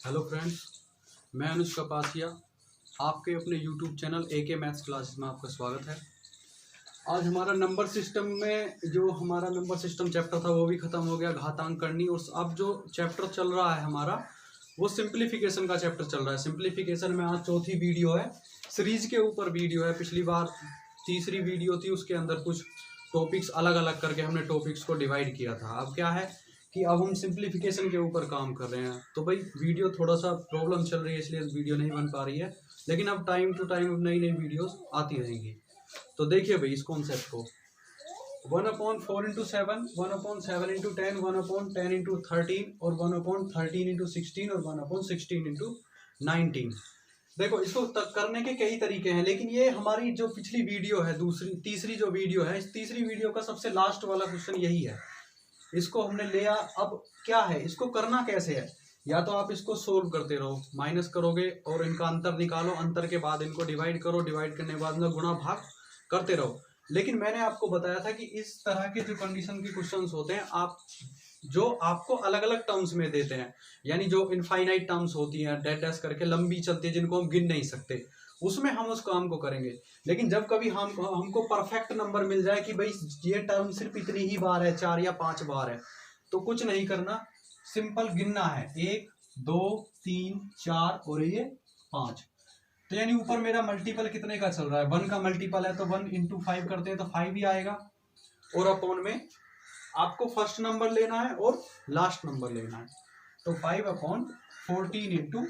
Hello friends, मैं अनुज कपासिया आपके अपने YouTube channel AK maths classes में आपका स्वागत है। आज हमारा नंबर सिस्टम में जो हमारा नंबर सिस्टम चैप्टर था वो भी ख़त्म हो गया, घातांक करनी। और अब जो चैप्टर चल रहा है हमारा वो सिंप्लीफिकेशन का चैप्टर चल रहा है। सिंप्लीफिकेशन में आज चौथी वीडियो है, सीरीज के ऊपर वीडियो है। पिछली बार तीसरी वीडियो थी, उसके अंदर कुछ टॉपिक्स अलग अलग करके हमने टॉपिक्स को डिवाइड किया था। अब क्या है कि अब हम सिंप्लीफिकेशन के ऊपर काम कर रहे हैं। तो भाई वीडियो थोड़ा सा प्रॉब्लम चल रही है, इसलिए वीडियो नहीं बन पा रही है, लेकिन अब टाइम टू टाइम नई नई वीडियोस आती रहेंगी। तो देखिए भाई इस कॉन्सेप्ट को 1/4 इंटू 7, 1/7 इंटू 10, 1/10 इंटू 13 और 1/13 इंटू 16 और 1/16 इंटू 19। देखो इसको करने के कई तरीके हैं, लेकिन ये हमारी जो पिछली वीडियो है, तीसरी जो वीडियो है, इस तीसरी वीडियो का सबसे लास्ट वाला क्वेश्चन यही है। इसको हमने लिया। अब क्या है, इसको करना कैसे है? या तो आप इसको सोल्व करते रहो, माइनस करोगे और इनका अंतर निकालो, अंतर के बाद इनको डिवाइड करो, डिवाइड करने के बाद में गुणा भाग करते रहो। लेकिन मैंने आपको बताया था कि इस तरह के जो कंडीशन के क्वेश्चंस होते हैं, जो आपको अलग अलग टर्म्स में देते हैं, यानी जो इनफाइनाइट टर्म्स होती हैं, डैश डैश करके लंबी चलती है, जिनको हम गिन नहीं सकते, उसमें हम उस काम को करेंगे। लेकिन जब कभी हमको परफेक्ट नंबर मिल जाए कि भाई ये टर्म सिर्फ इतनी ही बार है, 4 या 5 बार है, तो कुछ नहीं करना, सिंपल गिनना है 1 2 3 4 और ये 5। तो यानी ऊपर मेरा मल्टीपल कितने का चल रहा है, 1 का मल्टीपल है, तो 1 इंटू 5 करते हैं तो 5 ही आएगा। और अपॉन में आपको फर्स्ट नंबर लेना है और लास्ट नंबर लेना है, तो 5/14 इंटू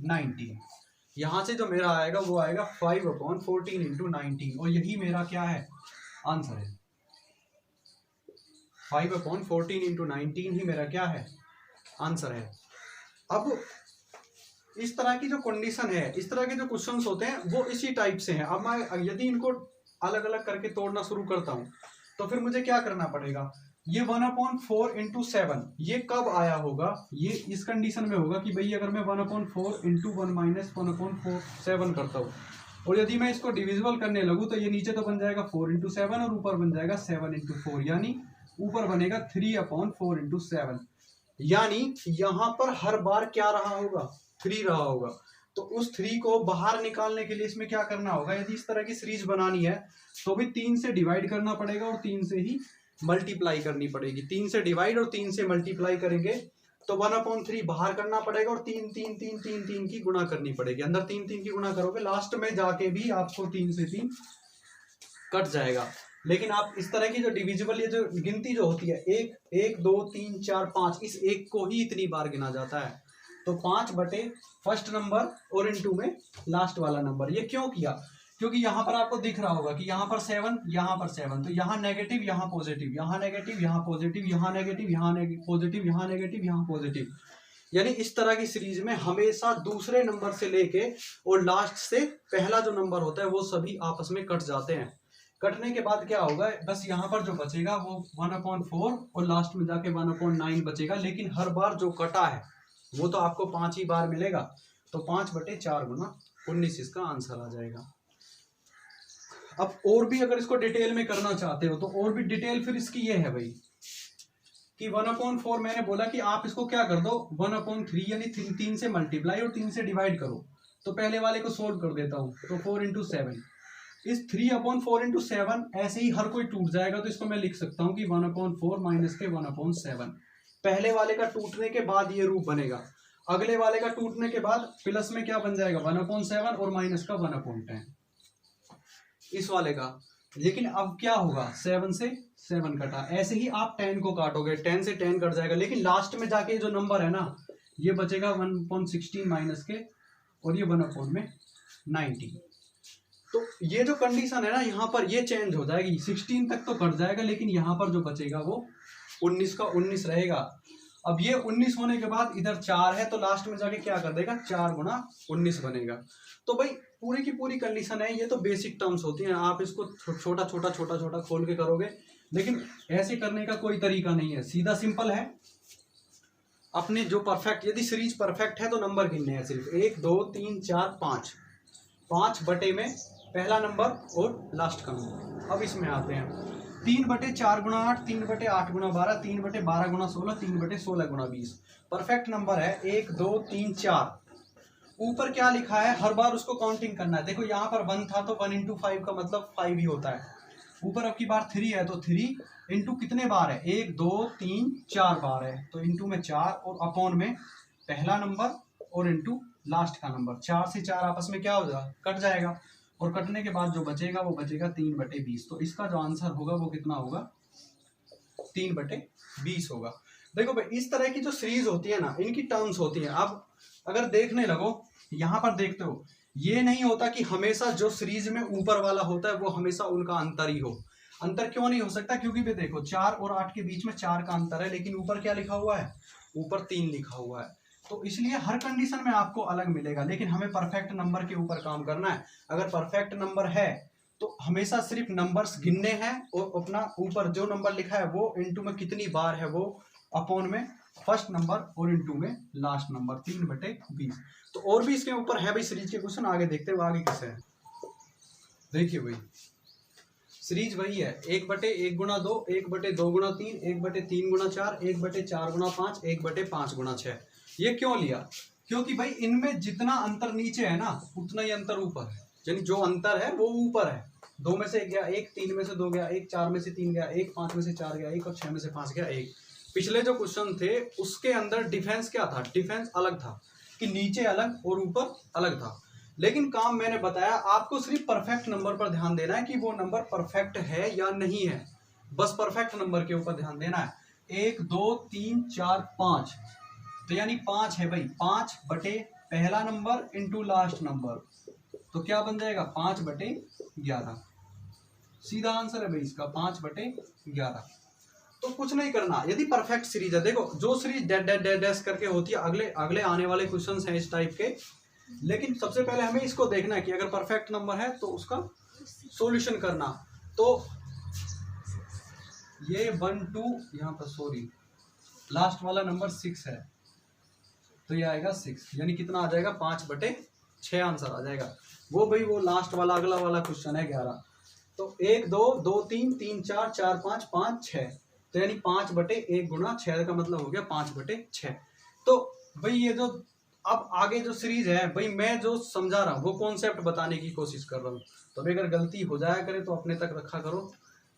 19। यहां से जो मेरा आएगा वो आएगा 5/14 इंटू 19, और यही मेरा क्या है, आंसर है। 5/14 इंटू 19 ही मेरा क्या है, आंसर है। अब इस तरह की जो कंडीशन है, इस तरह के जो क्वेश्चंस होते हैं वो इसी टाइप से हैं। अब मैं यदि इनको अलग अलग करके तोड़ना शुरू करता हूं तो फिर मुझे क्या करना पड़ेगा, ये 1/4 इंटू 7 ये कब आया होगा, ये इस कंडीशन में होगा कि भाई अगर मैं 1/4 इंटू 1 माइनस 1/4 7 करता हूँ, और यदि मैं इसको डिविजिबल करने लगूँ तो ये नीचे तो बन जाएगा 4 इंटू 7 और ऊपर बन जाएगा 7 इंटू 4, यानी ऊपर बनेगा 3/4 इंटू 7। यानी यहां पर हर बार क्या रहा होगा, 3 रहा होगा। तो उस 3 को बाहर निकालने के लिए इसमें क्या करना होगा, यदि इस तरह की सीरीज बनानी है तो भी 3 से डिवाइड करना पड़ेगा और 3 से ही मल्टीप्लाई करनी पड़ेगी। 3 से डिवाइड और 3 से मल्टीप्लाई करेंगे तो 1/3 बाहर करना पड़ेगा और 3 3 3 3 3 की गुणा करनी पड़ेगी। अंदर 3 3 की गुणा करोगे, लास्ट में जाके भी आपको 3 से 3 कट जाएगा। लेकिन आप इस तरह की जो डिविजिबल, ये जो गिनती जो होती है 1 1 2 3 4 5, इस एक को ही इतनी बार गिना जाता है। तो 5 बटे फर्स्ट नंबर और इनटू में लास्ट वाला नंबर। ये क्यों किया, क्योंकि यहाँ पर आपको दिख रहा होगा कि यहाँ पर 7, यहाँ पर 7, तो यहाँ नेगेटिव, यहाँ पॉजिटिव, यहाँ नेगेटिव, यहाँ पॉजिटिव, यहाँ नेगेटिव, यहाँ पॉजिटिव, यहाँ नेगेटिव, यहाँ पॉजिटिव। यानी इस तरह की सीरीज में हमेशा दूसरे नंबर से लेके और लास्ट से पहला जो नंबर होता है वो सभी आपस में कट जाते हैं। कटने के बाद क्या होगा, बस यहाँ पर जो बचेगा वो 1/4 और लास्ट में जाके 1/9 बचेगा। लेकिन हर बार जो कटा है वो तो आपको 5 ही बार मिलेगा, तो 5/4 गुना 19 इसका आंसर आ जाएगा। अब और भी अगर इसको डिटेल में करना चाहते हो तो और भी डिटेल फिर इसकी ये है भाई कि 1/4 मैंने बोला कि आप इसको क्या कर दो, 1/3 यानी 3 से मल्टीप्लाई और 3 से डिवाइड करो। तो पहले वाले को सोल्व कर देता हूं, तो 4 इंटू 7, इस 3/4 इंटू 7 ऐसे ही हर कोई टूट जाएगा, तो इसको मैं लिख सकता हूं कि 1/4 माइनस के 1/7। पहले वाले का टूटने के बाद ये रूप बनेगा, अगले वाले का टूटने के बाद प्लस में क्या बन जाएगा 1/7 और माइनस का 1/10 इस वाले का। लेकिन अब क्या होगा, 7 से 7 कटा, ऐसे ही आप 10 को काटोगे, 10 से 10 कट जाएगा, लेकिन लास्ट में जाके जो नंबर है ना ये बचेगा 1/16 माइनस के और ये 1/90। तो ये जो कंडीशन है ना, यहाँ पर ये चेंज हो जाएगी, 16 तक तो कट जाएगा, लेकिन यहाँ पर जो बचेगा वो 19 का 19 रहेगा। अब ये 19 होने के बाद इधर 4 है, तो लास्ट में जाके क्या कर देगा, 4 गुना 19 बनेगा। तो भाई पूरी की पूरी कंडीशन है, ये तो बेसिक टर्म्स होती हैं, आप इसको छोटा छोटा छोटा छोटा खोल के करोगे, लेकिन ऐसे करने का कोई तरीका नहीं है, सीधा सिंपल है। अपने जो परफेक्ट, यदि सीरीज परफेक्ट है तो नंबर गिनने हैं सिर्फ 1 2 3 4 5, 5 बटे में पहला नंबर और लास्ट का नंबर। अब इसमें आते हैं, 3/4 × 8, 3/8 × 12, 3/12 × 16, 3/16 × 20। परफेक्ट नंबर है 1 2 3 4। ऊपर क्या लिखा है हर बार उसको काउंटिंग करना है। देखो यहाँ पर 1 था तो 1 × 5 का मतलब 5 ही होता है। ऊपर अब की बार 3 है तो 3 इंटू कितने बार है 1 2 3 4 बार है तो इंटू में 4 और अपॉन में पहला नंबर और इंटू लास्ट का नंबर। 4 से 4 आपस में क्या हो जाएगा कट जाएगा और कटने के बाद जो बचेगा वो बचेगा 3/20। तो इसका जो आंसर होगा वो कितना होगा 3/20 होगा। देखो भाई इस तरह की जो सीरीज होती है ना इनकी टर्म्स होती है। अब अगर देखने लगो यहाँ पर देखते हो ये नहीं होता कि हमेशा जो सीरीज में ऊपर वाला होता है वो हमेशा उनका अंतर ही हो। अंतर क्यों नहीं हो सकता क्योंकि भी देखो 4 और 8 के बीच में 4 का अंतर है लेकिन ऊपर क्या लिखा हुआ है ऊपर 3 लिखा हुआ है। तो इसलिए हर कंडीशन में आपको अलग मिलेगा लेकिन हमें परफेक्ट नंबर के ऊपर काम करना है। अगर परफेक्ट नंबर है तो हमेशा सिर्फ नंबर्स गिनने हैं और अपना ऊपर जो नंबर लिखा है वो इंटू में कितनी बार है वो अपॉन में फर्स्ट नंबर और इंटू में लास्ट नंबर 3/20। तो और भी इसके ऊपर है भाई सीरीज के क्वेश्चन आगे देखते हैं आगे कैसे है। देखिए भाई सीरीज वही है 1/1 × 2, 1/2 × 3, 1/3 × 4, 1/4 × 5, 1/5 × 6। ये क्यों लिया क्योंकि भाई इनमें जितना अंतर नीचे है ना उतना ही अंतर ऊपर है। यानी जो अंतर है वो ऊपर है। 2 में से 1 गया 1, 3 में से 2 गया 1, 4 में से 3 गया 1, 5 में से 4 गया 1 और 6 में से 5 गया 1। पिछले जो क्वेश्चन थे उसके अंदर डिफेंस क्या था डिफेंस अलग था कि नीचे अलग और ऊपर अलग था। लेकिन काम मैंने बताया आपको सिर्फ परफेक्ट नंबर पर ध्यान देना है कि वो नंबर परफेक्ट है या नहीं है। बस परफेक्ट नंबर के ऊपर ध्यान देना है। 1 2 3 4 5 तो यानी 5 है भाई 5 बटे पहला नंबर इंटू लास्ट नंबर तो क्या बन जाएगा 5/11। सीधा आंसर है भाई इसका 5/11। तो कुछ नहीं करना यदि परफेक्ट सीरीज है। देखो जो सीरीज डैश करके होती है अगले अगले आने वाले क्वेश्चंस हैं इस टाइप के। लेकिन सबसे पहले हमें इसको देखना है कि अगर परफेक्ट नंबर है तो उसका सॉल्यूशन करना। तो ये 1 2 यहाँ पर सॉरी लास्ट वाला नंबर 6 है तो ये आएगा 6 यानी कितना आ जाएगा 5/6 आंसर आ जाएगा। वो भाई वो लास्ट वाला अगला वाला क्वेश्चन है 11। तो 1 2 2 3 3 4 4 5 5 6 तो यानी 5/1 × 6 का मतलब हो गया 5/6। तो भाई ये जो अब आगे जो सीरीज है भाई मैं जो समझा रहा हूँ वो कॉन्सेप्ट बताने की कोशिश कर रहा हूँ। तो भाई अगर गलती हो जाया करे तो अपने तक रखा करो।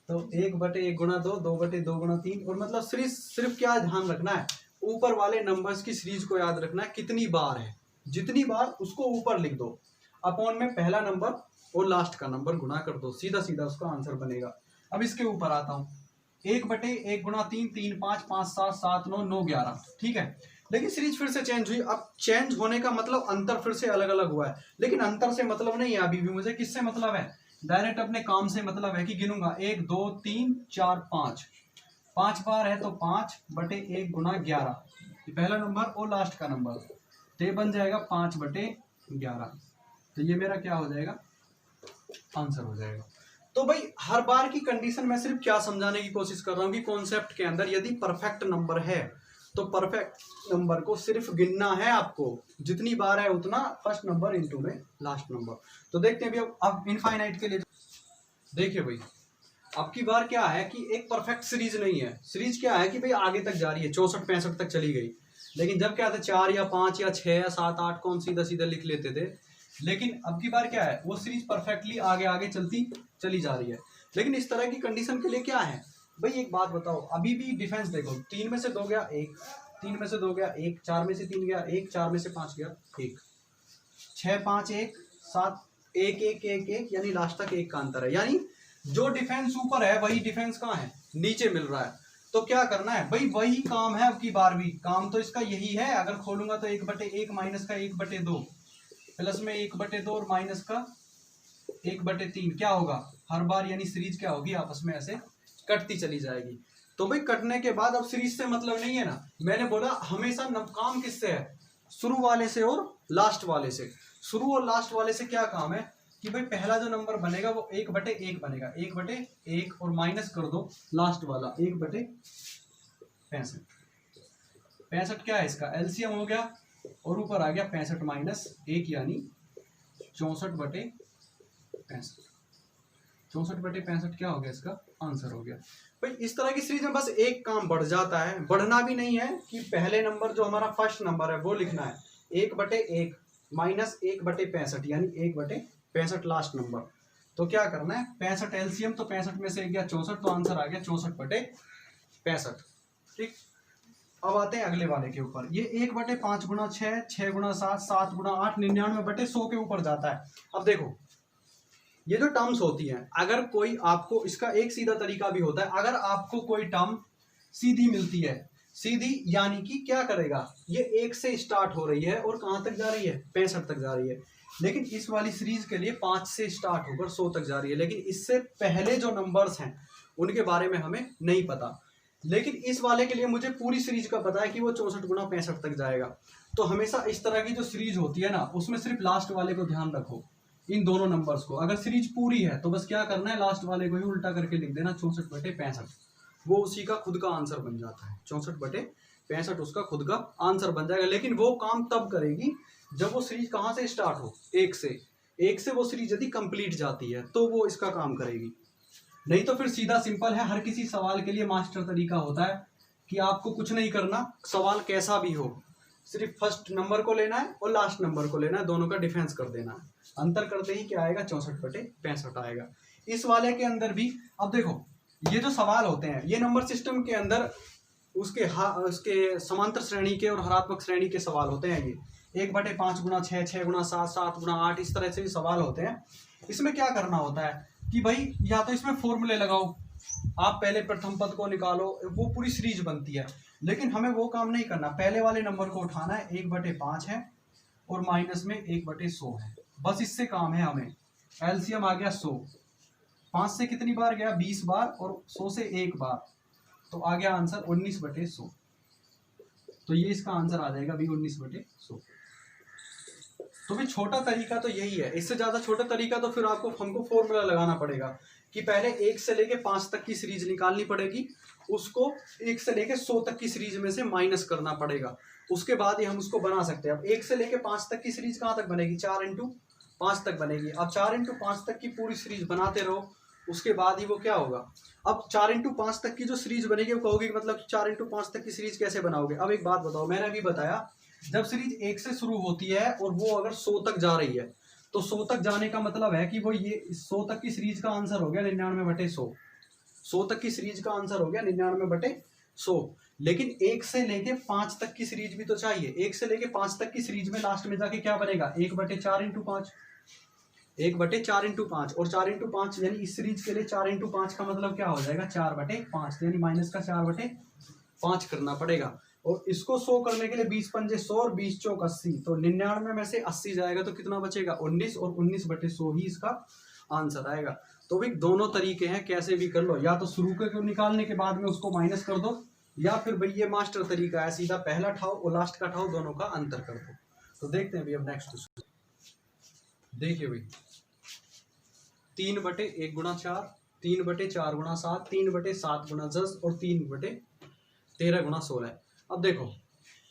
तो 1/1 × 2, 2/2 × 3 और मतलब सीरीज सिर्फ क्या ध्यान रखना है ऊपर वाले नंबर्स की सीरीज को याद रखना है कितनी बार है जितनी बार उसको ऊपर लिख दो अपॉन में पहला नंबर और लास्ट का नंबर गुणा कर दो सीधा सीधा उसका आंसर बनेगा। अब इसके ऊपर आता हूँ 1/1 × 3 3 5 5 7 7 9 9 11 ठीक है। लेकिन सीरीज फिर से चेंज हुई। अब चेंज होने का मतलब अंतर फिर से अलग अलग हुआ है लेकिन अंतर से मतलब नहीं है अभी भी मुझे किससे मतलब है डायरेक्ट अपने काम से मतलब है कि गिनूंगा 1 2 3 4 5 5 बार है तो 5/1 × 11 पहला नंबर और लास्ट का नंबर तो ये बन जाएगा 5/11। तो ये मेरा क्या हो जाएगा आंसर हो जाएगा। तो भाई हर बार की कंडीशन में सिर्फ क्या समझाने की कोशिश कर रहा हूँ कि कॉन्सेप्ट के अंदर यदि परफेक्ट नंबर है तो परफेक्ट नंबर को सिर्फ गिनना है आपको जितनी बार है उतना फर्स्ट नंबर इंटू में लास्ट नंबर। तो देखते हैं भाई अब इनफाइनाइट के लिए देखिए भाई अब की बार क्या है कि एक परफेक्ट सीरीज नहीं है। सीरीज क्या है कि भाई आगे तक जा रही है 64 65 तक चली गई। लेकिन जब क्या था 4 या 5 या 6 या 7 8 कौन सीधा सीधा लिख लेते थे। लेकिन अब की बार क्या है वो सीरीज परफेक्टली आगे आगे चलती चली जा रही है। लेकिन इस तरह की कंडीशन के लिए क्या है भाई एक बात बताओ अभी भी डिफेंस देखो 3 में से 2 गया 1, 3 में से 2 गया 1, 4 में से 3 गया 1, 4 में से 5 गया 1, 6 5 1 7 1 1 1 1 यानी लास्ट तक 1 का अंतर है। यानी जो डिफेंस ऊपर है वही डिफेंस कहाँ है नीचे मिल रहा है। तो क्या करना है भाई वही काम है अब की बार भी काम तो इसका यही है। अगर खोलूंगा तो 1/1 माइनस का 1/2 प्लस में 1/2 और माइनस का 1/3 क्या होगा हर बार यानी सीरीज क्या होगी आपस में ऐसे कटती चली जाएगी। तो भाई कटने के बाद अब सीरीज से मतलब नहीं है ना। मैंने बोला हमेशा काम किससे है शुरू वाले से और लास्ट वाले से। शुरू और लास्ट वाले से क्या काम है कि भाई पहला जो नंबर बनेगा वो 1/1 बनेगा 1/1 और माइनस कर दो लास्ट वाला 1/65। 65 क्या है इसका एलसीएम हो गया और ऊपर आ गया 65 माइनस 1 यानी 64/65। 64/65 क्या हो गया, इसका आंसर हो गया। भाई इस तरह की सीरीज में बस एक काम बढ़ जाता है, बढ़ना भी नहीं है कि पहले नंबर जो हमारा फर्स्ट नंबर है वो लिखना है 1/1 माइनस 1/65 यानी 1/65 लास्ट नंबर। तो क्या करना है, 65 एलसीएम, तो 65 में से 1 गया 64, तो आंसर आ गया 64/65। ठीक, अब आते हैं अगले वाले के ऊपर। ये 1/5 गुणा 6, 6 गुणा 7, 7 गुणा 8, 99/100 के ऊपर जाता है। अब देखो ये जो टर्म्स होती हैं, अगर कोई आपको, इसका एक सीधा तरीका भी होता है, अगर आपको कोई टर्म सीधी मिलती है, सीधी यानी कि क्या करेगा, ये 1 से स्टार्ट हो रही है और कहां तक जा रही है, 65 तक जा रही है। लेकिन इस वाली सीरीज के लिए 5 से स्टार्ट होकर 100 तक जा रही है, लेकिन इससे पहले जो नंबर्स हैं उनके बारे में हमें नहीं पता। लेकिन इस वाले के लिए मुझे पूरी सीरीज का पता है कि वो 64 गुणा 65 तक जाएगा। तो हमेशा इस तरह की जो सीरीज होती है ना, उसमें सिर्फ लास्ट वाले को ध्यान रखो, इन दोनों नंबर्स को। अगर सीरीज पूरी है तो बस क्या करना है, लास्ट वाले को ही उल्टा करके लिख देना 64/65, वो उसी का खुद का आंसर बन जाता है। 64/65 उसका खुद का आंसर बन जाएगा। लेकिन वो काम तब करेगी जब वो सीरीज कहाँ से स्टार्ट हो, 1 से वो सीरीज यदि कंप्लीट जाती है तो वो इसका काम करेगी। नहीं तो फिर सीधा सिंपल है, हर किसी सवाल के लिए मास्टर तरीका होता है कि आपको कुछ नहीं करना, सवाल कैसा भी हो, सिर्फ फर्स्ट नंबर को लेना है और लास्ट नंबर को लेना है, दोनों का डिफरेंस कर देना है। अंतर करते ही क्या आएगा, 64/65 आएगा। इस वाले के अंदर भी अब देखो, ये जो सवाल होते हैं ये नंबर सिस्टम के अंदर उसके समांतर श्रेणी के और हरात्मक श्रेणी के सवाल होते हैं। ये 1/5 गुणा 6, 6 गुणा 7, 7 गुणा 8, इस तरह से भी सवाल होते हैं। इसमें क्या करना होता है कि भाई या तो इसमें फॉर्मूले लगाओ, आप पहले प्रथम पद को निकालो, वो पूरी सीरीज बनती है। लेकिन हमें वो काम नहीं करना, पहले वाले नंबर को उठाना है, 1/5 है और माइनस में 1/100 है, बस इससे काम है हमें। एलसीएम आ गया 100, 5 से कितनी बार गया, 20 बार, और 100 से 1 बार, तो आ गया आंसर 19/100। तो ये इसका आंसर आ जाएगा भी 19/100। तो भी छोटा तरीका तो यही है, इससे ज्यादा छोटा तरीका तो फिर हमको फॉर्मूला लगाना पड़ेगा कि पहले 1 से लेके 5 तक की सीरीज निकालनी पड़ेगी, उसको 1 से लेके 100 तक की सीरीज में से माइनस करना पड़ेगा, उसके बाद ही हम उसको बना सकते हैं। अब 1 से लेके 5 तक की सीरीज कहाँ तक बनेगी, 4 × 5 तक बनेगी। अब 4 × 5 तक की पूरी सीरीज बनाते रहो, उसके बाद ही वो क्या होगा। अब 4 × 5 तक की जो सीरीज बनेगी वो कहोगे मतलब 4 × 5 तक की सीरीज कैसे बनाओगे। अब एक बात बताओ, मैंने अभी बताया जब सीरीज 1 से शुरू होती है और वो अगर 100 तक जा रही है, तो 100 तक जाने का मतलब है कि वो ये 100 तक की सीरीज का आंसर हो गया 99/100। 100 तक की सीरीज का आंसर हो गया 99/100। लेकिन 1 से लेके 5 तक की सीरीज भी तो चाहिए। 1 से लेके 5 तक की सीरीज में लास्ट में जाके क्या बनेगा, 1/4 × 5, 1/4 × 5, और 4 × 5 यानी इस सीरीज के लिए 4 × 5 का मतलब क्या हो जाएगा, 4/5, यानी माइनस का 4/5 करना पड़ेगा। और इसको 100 करने के लिए 20 पंजे 100 और 20 चौक 80, तो 99 में से 80 जाएगा तो कितना बचेगा, 19, और 19/100 ही इसका आंसर आएगा। तो भी दोनों तरीके हैं, कैसे भी कर लो, या तो शुरू के निकालने के बाद में उसको माइनस कर दो, या फिर भाई ये मास्टर तरीका है, सीधा पहला ठाओ और लास्ट का ठाओ, दोनों का अंतर कर दो। तो देखते हैं भाई अब नेक्स्ट। देखिए भाई 3/1 × 4, 3/4 × 7, 3/7 × 10 और 3/13 × 16। अब देखो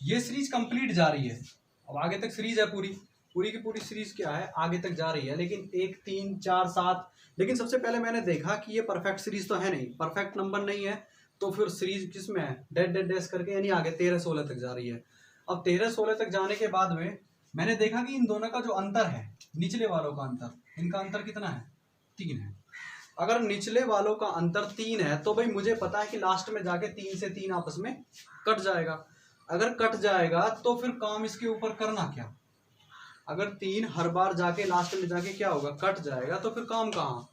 ये सीरीज कंप्लीट जा रही है, अब आगे तक सीरीज है पूरी की पूरी सीरीज क्या है, आगे तक जा रही है, लेकिन 1, 3, 4, 7। लेकिन सबसे पहले मैंने देखा कि ये परफेक्ट सीरीज तो है नहीं, परफेक्ट नंबर नहीं है, तो फिर सीरीज किसमें है, डेड डेड डैश करके, यानी आगे 13, 16 तक जा रही है। अब 13, 16 तक जाने के बाद में मैंने देखा कि इन दोनों का जो अंतर है, निचले वालों का अंतर, इनका अंतर कितना है, 3 है। अगर निचले वालों का अंतर 3 है तो भाई मुझे पता है कि लास्ट में जाके 3 से 3 आपस में कट जाएगा। अगर कट जाएगा तो फिर काम इसके ऊपर करना क्या, अगर 3 हर बार जाके लास्ट में जाके क्या होगा, कट जाएगा, तो फिर काम कहाँ।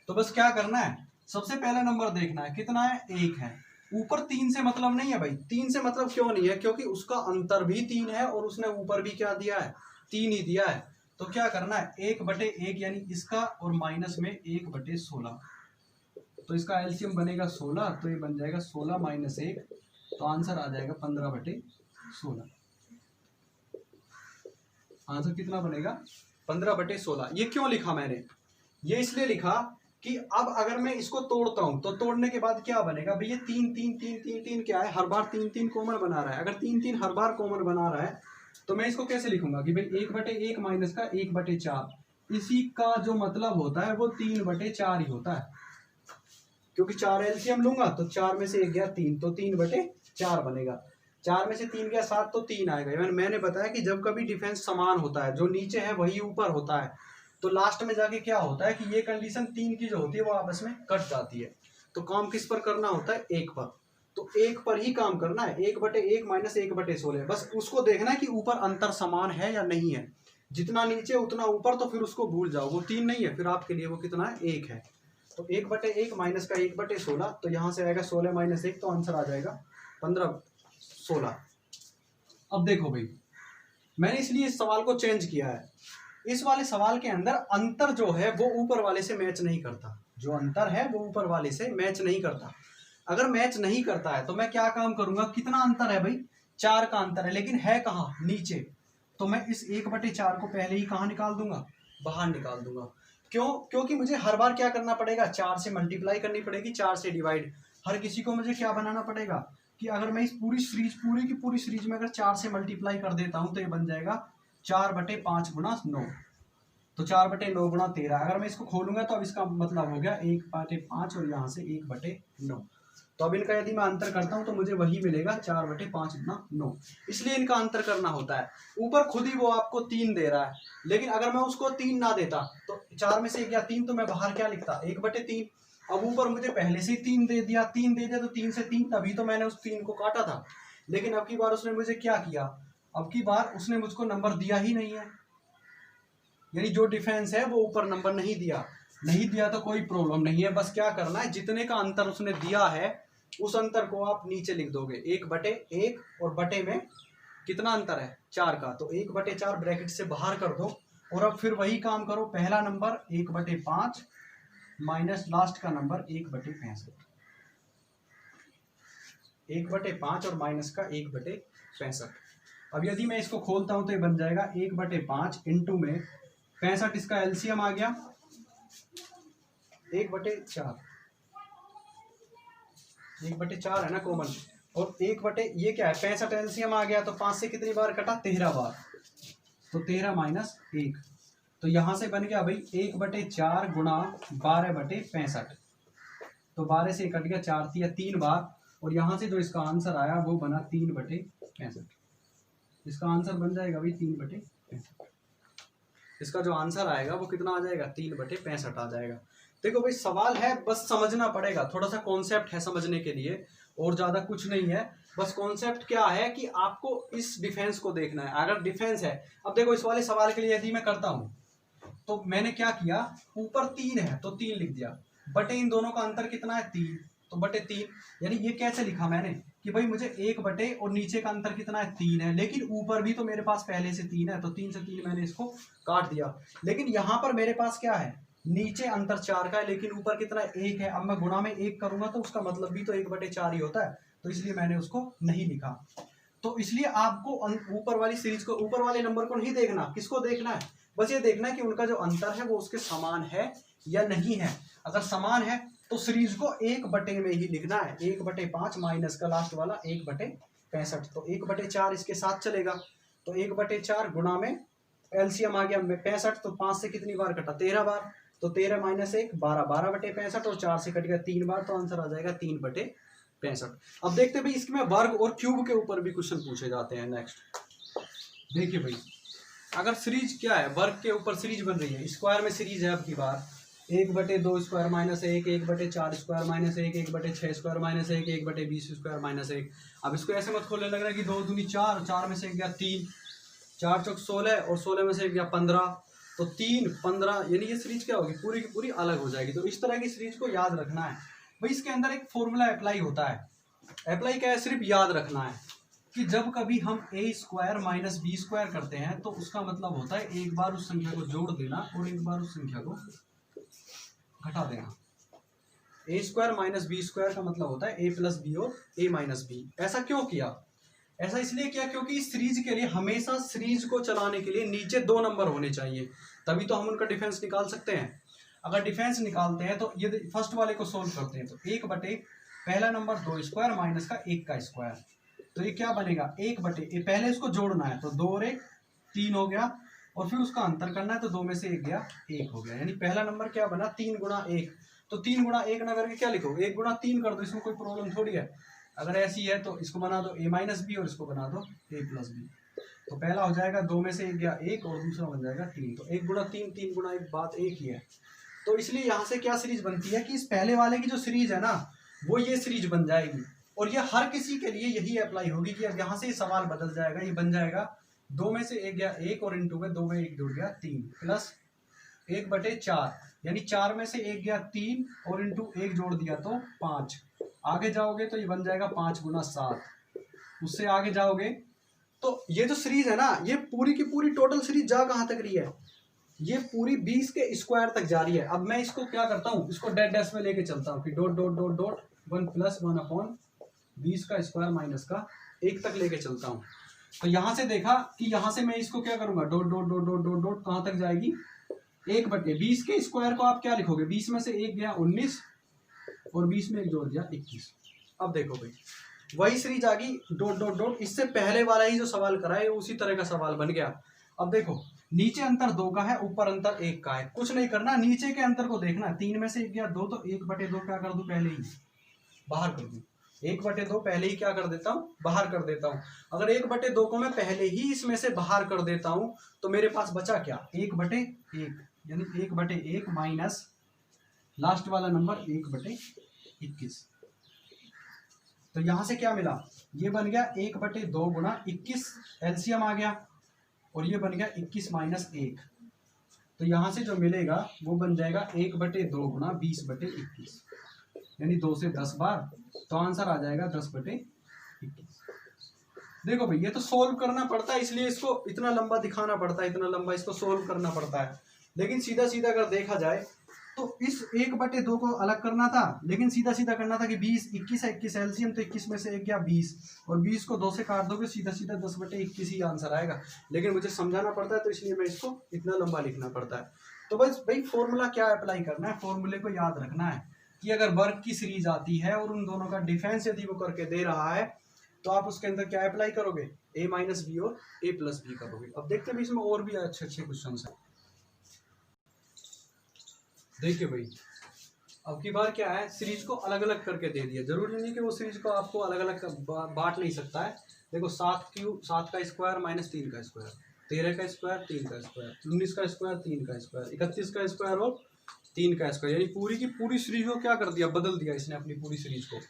तो बस क्या करना है, सबसे पहला नंबर देखना है कितना है, 1 है। ऊपर 3 से मतलब नहीं है भाई, 3 से मतलब क्यों नहीं है, क्योंकि उसका अंतर भी 3 है और उसने ऊपर भी क्या दिया है, 3 ही दिया है। तो क्या करना है, 1/1 यानी इसका, और माइनस में 1/16, तो इसका एलसीएम बनेगा 16, तो ये बन जाएगा 16 - 1, तो आंसर आ जाएगा 15/16। आंसर कितना बनेगा, 15/16। ये क्यों लिखा मैंने, ये इसलिए लिखा कि अब अगर मैं इसको तोड़ता हूं तो तोड़ने के बाद क्या बनेगा भाई, ये 3 3 3 3 3 क्या है, हर बार 3 3 कॉमन बना रहा है। अगर 3 हर बार कॉमन बना रहा है तो मैं इसको कैसे लिखूंगा कि भाई 1/1 माइनस का 1/4, इसी का जो मतलब होता है वो 3/4 ही होता है, क्योंकि 4 एलसीएम लूंगा तो 4 में से 1 गया 3, तो 3/4 बनेगा। 4 में से 3 गया 7, तो 3 आएगा। इवन मैंने बताया कि जब कभी डिफेंस समान होता है, जो नीचे है वही ऊपर होता है, तो लास्ट में जाके क्या होता है कि ये कंडीशन 3 की जो होती है वो आपस में कट जाती है। तो काम किस पर करना होता है? 1 पर। तो 1 पर ही काम करना है, 1/1 माइनस 1/16। बस उसको देखना है कि ऊपर अंतर समान है या नहीं है। जितना नीचे उतना ऊपर, तो फिर उसको भूल जाओ, वो 3 नहीं है, फिर आपके लिए वो कितना है? 1 है। तो 1/1 माइनस का 1/16, तो यहाँ से आएगा 16 माइनस 1, तो आंसर आ जाएगा 15, 16। अब देखो भाई, मैंने इसलिए इस सवाल को चेंज किया है। इस वाले सवाल के अंदर अंतर जो है वो ऊपर वाले से मैच नहीं करता, जो अंतर है वो ऊपर वाले से मैच नहीं करता। अगर मैच नहीं करता है तो मैं क्या काम करूंगा? कितना अंतर है भाई? 4 का अंतर है, लेकिन है कहाँ? नीचे। तो मैं इस 1/4 को पहले ही कहाँ निकाल दूंगा? बाहर निकाल दूंगा। क्यों? क्योंकि मुझे हर बार क्या करना पड़ेगा? 4 से मल्टीप्लाई करनी पड़ेगी, 4 से डिवाइड। हर किसी को मुझे क्या बनाना पड़ेगा कि अगर मैं इस पूरी सीरीज में अगर 4 से मल्टीप्लाई कर देता हूं तो ये बन जाएगा 4/5 गुणा 9। तो 4/9 गुणा 13। अगर मैं इसको खोलूंगा तो अब इसका मतलब हो गया 1/5 और यहाँ से 1/9। तो अब इनका यदि मैं अंतर करता हूं तो मुझे वही मिलेगा 4/5 गुना 9। इसलिए इनका अंतर करना होता है। ऊपर खुद ही वो आपको 3 दे रहा है, लेकिन अगर मैं उसको 3 ना देता तो 4 में से 1 गया 3, तो मैं बाहर क्या लिखता? 1/3। अब ऊपर मुझे पहले से ही 3 दे दिया, 3 दे दिया तो 3 से 3, तभी तो मैंने उस 3 को काटा था। लेकिन अब की बार उसने मुझे क्या किया? अब की बार उसने मुझको नंबर दिया ही नहीं है, यानी जो डिफेंस है वो ऊपर नंबर नहीं दिया। नहीं दिया तो कोई प्रॉब्लम नहीं है, बस क्या करना है, जितने का अंतर उसने दिया है उस अंतर को आप नीचे लिख दोगे। 1/1 और बटे में कितना अंतर है? 4 का, तो 1/4 ब्रैकेट से बाहर कर दो। और अब फिर वही काम करो, पहला नंबर 1/5 माइनस लास्ट का नंबर 1/65। 1/5 और माइनस का 1/65। अब यदि मैं इसको खोलता हूं तो ये बन जाएगा 1/5 इंटू में 65, इसका एलसीएम आ गया 1/4। 1/4 है ना कॉमन, और ये क्या है? 65 एलसीएम आ गया, तो 5 से कितनी बार कटा? 13 बार। तो 13 माइनस 1, तो यहां से बन गया भाई 1/4 गुणा 12/65। तो 12 से कट गया 4 या 3 बार, और यहां से जो इसका आंसर आया वो बना 3/65। इसका आंसर बन जाएगा भाई 3/65। इसका जो आंसर आएगा वो कितना आ जाएगा? 3/65 आ जाएगा। देखो भाई, सवाल है, बस समझना पड़ेगा, थोड़ा सा कॉन्सेप्ट है समझने के लिए, और ज्यादा कुछ नहीं है। बस कॉन्सेप्ट क्या है कि आपको इस डिफेंस को देखना है। अगर डिफेंस है, अब देखो इस वाले सवाल के लिए यदि मैं करता हूं तो मैंने क्या किया? ऊपर 3 है तो 3 लिख दिया, बटे इन दोनों का अंतर कितना है? 3, तो बटे 3। यानी ये कैसे लिखा मैंने कि भाई मुझे 1 बटे और नीचे का अंतर कितना है? 3 है, लेकिन ऊपर भी तो मेरे पास पहले से 3 है, तो 3 से 3 मैंने इसको काट दिया। लेकिन यहाँ पर मेरे पास क्या है? नीचे अंतर 4 का है, लेकिन ऊपर कितना है? 1 है। अब मैं गुणा में 1 करूंगा तो उसका मतलब भी तो 1/4 ही होता है, तो इसलिए मैंने उसको नहीं लिखा। तो इसलिए आपको ऊपर वाली सीरीज को, ऊपर वाले नंबर को नहीं देखना, किसको देखना है? बस ये देखना है कि उनका जो अंतर है वो उसके समान है या नहीं है। अगर समान है तो सीरीज को 1 बटे में ही लिखना है, 1/5 माइनस का लास्ट वाला 1/65। तो 1/4 इसके साथ चलेगा, तो 1/4 गुणा में एलसीएम आ गया 65, तो 5 से कितनी बार कटा? 13 बार। तो 13 माइनस 1 12, 12/65, और 4 से कट गया 3 बार, तो आंसर आ जाएगा 3/65। अब देखते हैं भाई, इसमें वर्ग और क्यूब के ऊपर भी क्वेश्चन पूछे जाते हैं। नेक्स्ट देखिए भाई, अगर सीरीज क्या है, वर्ग के ऊपर सीरीज बन रही है, स्क्वायर में सीरीज है, अब की बार 1/2 square minus 1, 1/4 square minus 1, 1/6 square minus 1, 1/20 square minus 1। अब इसको ऐसे मत खोलने लग रहा है कि 2 दूनी 4, 4 में से गया 3, 4 चौक 16, और 16 में से गया 15, तो 3 15, यानी ये सीरीज क्या होगी? पूरी की पूरी अलग हो जाएगी। तो इस तरह की सीरीज को याद रखना है भाई। इसके अंदर एक फॉर्मूला अप्लाई होता है। अप्लाई क्या है? सिर्फ याद रखना है कि जब कभी हम a² माइनस b² करते हैं तो उसका मतलब होता है एक बार उस संख्या को जोड़ देना और एक बार उस संख्या को घटा देना। a² माइनस b² का मतलब होता है a प्लस बी और a माइनस बी। ऐसा क्यों किया? ऐसा इसलिए किया क्योंकि इस सीरीज के लिए हमेशा सीरीज को चलाने के लिए नीचे 2 नंबर होने चाहिए, तभी तो हम उनका डिफेंस निकाल सकते हैं। अगर डिफेंस निकालते हैं तो ये फर्स्ट वाले को सोल्व करते हैं, तो 1 बटे पहला नंबर 2² माइनस का 1 का स्क्वायर, तो ये क्या बनेगा? 1 बटे, पहले इसको जोड़ना है, तो 2 और 1 3 हो गया, और फिर उसका अंतर करना है, तो 2 में से 1 गया 1 हो गया। यानी पहला नंबर क्या बना 3 गुणा 1। तो 3 गुणा 1 ना करके क्या लिखोगे 1 गुणा 3 कर दो, इसमें कोई प्रॉब्लम थोड़ी है। अगर ऐसी है तो इसको बना दो a माइनस बी और इसको बना दो a प्लस बी। तो पहला हो जाएगा 2 में से 1 गया 1 और दूसरा बन जाएगा 3। तो 1 गुणा 3 3 गुणा 1 बात एक ही है। तो इसलिए यहाँ से क्या सीरीज बनती है कि इस पहले वाले की जो सीरीज है ना वो ये सीरीज बन जाएगी। और ये हर किसी के लिए यही अप्लाई होगी कि अब यहाँ से सवाल बदल जाएगा, ये बन जाएगा 2 में से 1 गया 1 और इनटू में 2 में 1 जुड़ गया 3 प्लस 1/4, यानी 4 में से 1 गया 3 और इनटू 1 जोड़ दिया तो 5। आगे जाओगे तो ये बन जाएगा 5 गुना 7। उससे आगे जाओगे तो ये जो सीरीज है ना ये पूरी की पूरी टोटल सीरीज जा कहाँ तक रही है, ये पूरी 20 के स्क्वायर तक जा रही है। अब मैं इसको क्या करता हूँ, इसको डेड डैश में लेके चलता हूँ कि dot dot dot dot 1 plus 1 upon 20 का स्क्वायर माइनस का 1 तक लेके चलता हूँ। तो यहाँ से देखा कि यहाँ से मैं इसको क्या करूंगा dot dot dot dot dot dot कहाँ तक जाएगी 1/20 के स्क्वायर को आप क्या लिखोगे 20 में से 1 गया 19 और 20 में 1 जोड़ दिया 21। अब देखो भाई वही सीरीज आ गई डॉट डॉट डॉट, इससे पहले वाला ही जो सवाल करा है उसी तरह का सवाल बन गया। अब देखो नीचे अंतर 2 का है ऊपर अंतर 1 का है, कुछ नहीं करना नीचे के अंतर को देखना है। 3 में से 1 गया 2 तो 1/2 क्या कर दूं पहले ही बाहर कर दूं, 1/2 पहले ही क्या कर देता हूं बाहर कर देता हूं। अगर 1/2 को मैं पहले ही इसमें से बाहर कर देता हूं तो मेरे पास बचा क्या 1/1, यानी 1/1 माइनस लास्ट वाला नंबर 1/21। तो यहां से क्या मिला ये बन गया 1/2 गुणा 21 एलसीएम आ गया और ये बन गया 21 माइनस 1। तो यहां से जो मिलेगा वो बन जाएगा 1/2 गुणा 20/21, यानी 2 से 10 बार, तो आंसर आ जाएगा 10/21। देखो भाई ये तो सोल्व करना पड़ता है इसलिए इसको इतना लंबा दिखाना पड़ता है, इतना लंबा इसको सोल्व करना पड़ता है। लेकिन सीधा सीधा अगर देखा जाए तो इस 1/2 को अलग करना था, लेकिन सीधा सीधा करना था कि 20 21 है 21 एलसीएम, तो 21 में से 1 गया 20 और 20 को 2 से काट दोगे सीधा सीधा 10/21 ही आंसर आएगा। लेकिन मुझे समझाना पड़ता है तो इसलिए मैं इसको इतना लंबा लिखना पड़ता है। तो बस भाई फॉर्मूला क्या अप्लाई करना है, फॉर्मूले को याद रखना है कि अगर वर्ग की सीरीज आती है और उन दोनों का डिफरेंस यदि वो करके दे रहा है तो आप उसके अंदर क्या अप्लाई करोगे a माइनस बी और a प्लस बी करोगे। अब देखते हैं इसमें और भी अच्छे अच्छे क्वेश्चन है। देखिए भाई अब की बार क्या है सीरीज को अलग अलग करके दे दिया, जरूरी नहीं कि वो सीरीज को आपको अलग अलग बांट नहीं सकता है। देखो 7 का स्क्वायर माइनस 3 का स्क्वायर, 13 का स्क्वायर 3 का स्क्वायर, 19 का स्क्वायर 3 का स्क्वायर, 31 का स्क्वायर और 3 का स्क्वायर, यानी पूरी की पूरी सीरीज को क्या कर दिया बदल दिया इसने अपनी पूरी सीरीज को।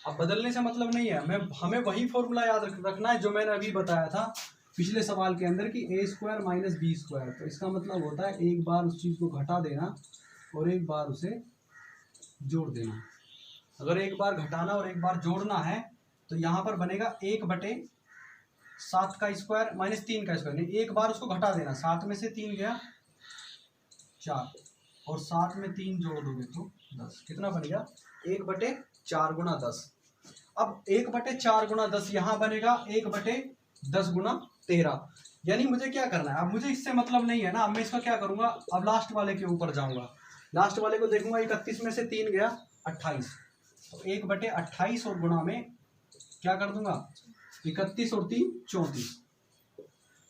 अब बदलने से मतलब नहीं है, हमें वही फॉर्मूला याद रखना है जो मैंने अभी बताया था पिछले सवाल के अंदर कि a square minus B square. तो इसका मतलब होता है एक बार उस चीज़ को घटा देना और एक बार उसे जोड़ देना। अगर एक बार घटाना और एक बार जोड़ना है तो यहाँ पर बनेगा 1/7 का स्क्वायर माइनस 3 का स्क्वायर, नहीं एक बार उसको घटा देना, 7 में से 3 गया 4 और 7 में 3 जोड़ दोगे तो 10, कितना बन गया 1/4 गुणा 10। अब 1/4 गुणा 10 यहाँ बनेगा 1/10 गुणा 13, यानी मुझे क्या करना है अब मुझे इससे मतलब नहीं है ना। अब मैं इसका क्या करूंगा, अब लास्ट वाले के ऊपर जाऊंगा, लास्ट वाले को देखूंगा 31 में से 3 गया 28, तो 1/28 और गुणा में क्या कर दूंगा 31 और 3 34।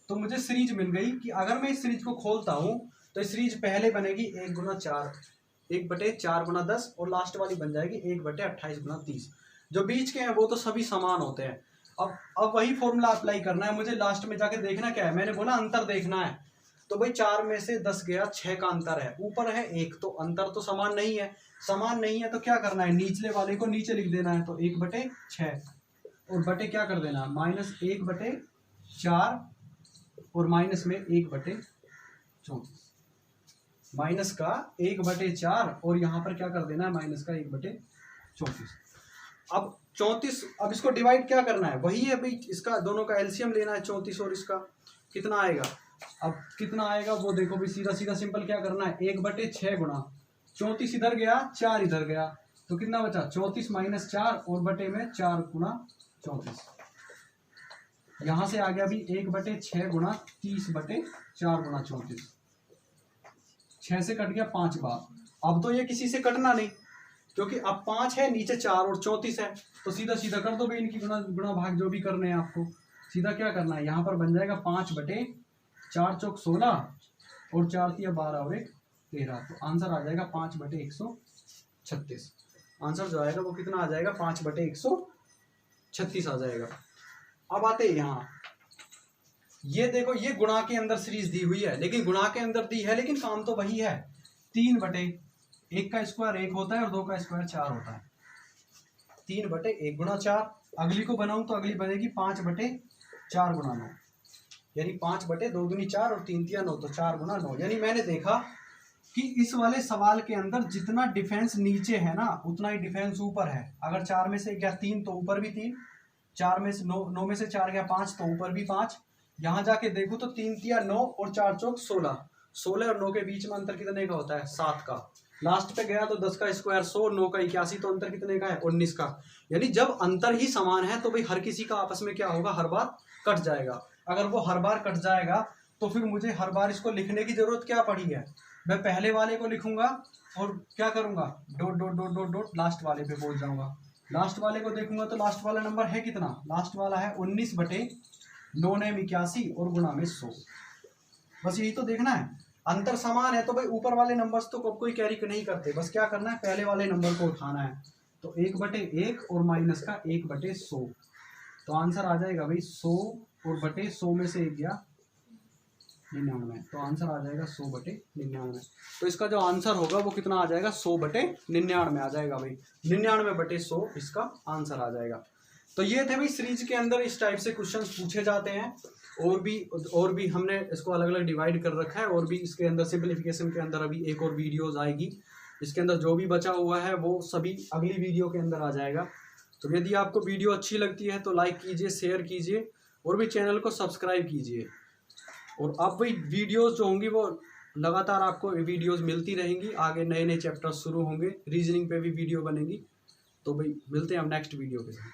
तो मुझे सीरीज मिल गई कि अगर मैं इस सीरीज को खोलता हूं तो इस सीरीज पहले बनेगी 1 गुणा 4 1/4 गुणा 10 और लास्ट वाली बन जाएगी 1/28 गुणा 30। जो बीच के हैं वो तो सभी समान होते हैं। अब वही फॉर्मूला अप्लाई करना है मुझे, लास्ट में जाके देखना क्या है, मैंने बोला अंतर देखना है। तो भाई 4 में से 10 गया 6 का अंतर है, ऊपर है 1, तो अंतर तो समान नहीं है, समान नहीं है तो क्या करना है निचले वाले को नीचे लिख देना है, तो 1/6 और बटे क्या कर देना माइनस 1/4 और माइनस में 1/34, माइनस का 1/4 और यहाँ पर क्या कर देना है माइनस का 1/34। अब 34, अब इसको डिवाइड क्या करना है वही है भाई, इसका दोनों का एलसीएम लेना है 34 और इसका कितना आएगा। अब कितना आएगा वो देखो भाई, सीधा सीधा सिंपल क्या करना है 1/6 गुणा 34 इधर गया 4 इधर गया तो कितना बचा 34 माइनस 4 और बटे में 4 गुणा 34, यहां से आ गया भी 1/6 गुणा 30/4 गुणा 34, 6 से कट गया 5 बार। अब तो ये किसी से कटना नहीं क्योंकि अब 5 है नीचे 4 और 34 है, तो सीधा सीधा कर दो भाई इनकी गुणा भाग जो भी करने हैं आपको। सीधा क्या करना है यहाँ पर बन जाएगा 5/6 4 चौक 16 और 4 तिया 12 और 1 13। तो आंसर आ जाएगा 5/136। आंसर जो आएगा वो कितना आ जाएगा, 5/136 आ जाएगा। अब आते हैं यहाँ, ये देखो ये गुणा के अंदर सीरीज दी हुई है, लेकिन गुणा के अंदर दी है लेकिन काम तो वही है। 3/1 का स्क्वायर 1 होता है और 2 का स्क्वायर 4 होता है। 3/1 गुणा 4। अगली को बनाऊं तो अगली बनेगी 5/4 गुणा 9, यानी 5/2 दूनी 4 और 3 तिया 9, तो 4 गुणा 9। यानी मैंने देखा कि इस वाले सवाल के अंदर जितना डिफेंस नीचे है ना उतना ही डिफेंस ऊपर है। अगर 4 में से गया 3 तो ऊपर भी 3, 4 में से 9 में से 4 गया 5 तो ऊपर भी 5। यहाँ जाके देखो तो 3 तिया 9 और 4 चौक 16, 16 और 9 के बीच में अंतर कितने का होता है, 7 का। लास्ट पे गया तो 10 का स्क्वायर 100, 9 का 81, तो अंतर कितने का है, 19 का। यानी जब अंतर ही समान है तो भाई हर किसी का आपस में क्या होगा, हर बार कट जाएगा। अगर वो हर बार कट जाएगा तो फिर मुझे हर बार इसको लिखने की जरूरत क्या पड़ी है। मैं पहले वाले को लिखूंगा और क्या करूंगा, dot dot dot dot dot last वाले पे पहुंच जाऊंगा। लास्ट वाले को देखूंगा तो लास्ट वाला नंबर है कितना, लास्ट वाला है 19/9 में 81 और गुणा में 100। बस यही तो देखना है। अंतर समान है तो भाई ऊपर वाले नंबर्स तो कोई कैरी नहीं करते, बस क्या करना है, पहले वाले नंबर को उठाना है। तो 1/1 और माइनस का 1/100, तो आंसर आ जाएगा भाई 100 और बटे 100 में से 1 गया 99, तो आंसर आ जाएगा 100/99। तो इसका जो आंसर होगा वो कितना आ जाएगा, 100/99 आ जाएगा भाई। 99/100 इसका आंसर आ जाएगा। तो ये थे भाई सीरीज के अंदर इस टाइप से क्वेश्चंस पूछे जाते हैं। और भी हमने इसको अलग अलग डिवाइड कर रखा है, और भी इसके अंदर सिंपलीफिकेशन के अंदर अभी एक और वीडियोस आएगी। इसके अंदर जो भी बचा हुआ है वो सभी अगली वीडियो के अंदर आ जाएगा। तो यदि आपको वीडियो अच्छी लगती है तो लाइक कीजिए, शेयर कीजिए और भी चैनल को सब्सक्राइब कीजिए। और अब भाई वीडियोस जो होंगी वो लगातार आपको वीडियोस मिलती रहेंगी। आगे नए नए चैप्टर्स शुरू होंगे, रीजनिंग पे भी वीडियो बनेगी। तो भाई मिलते हैं हम नेक्स्ट वीडियो के साथ।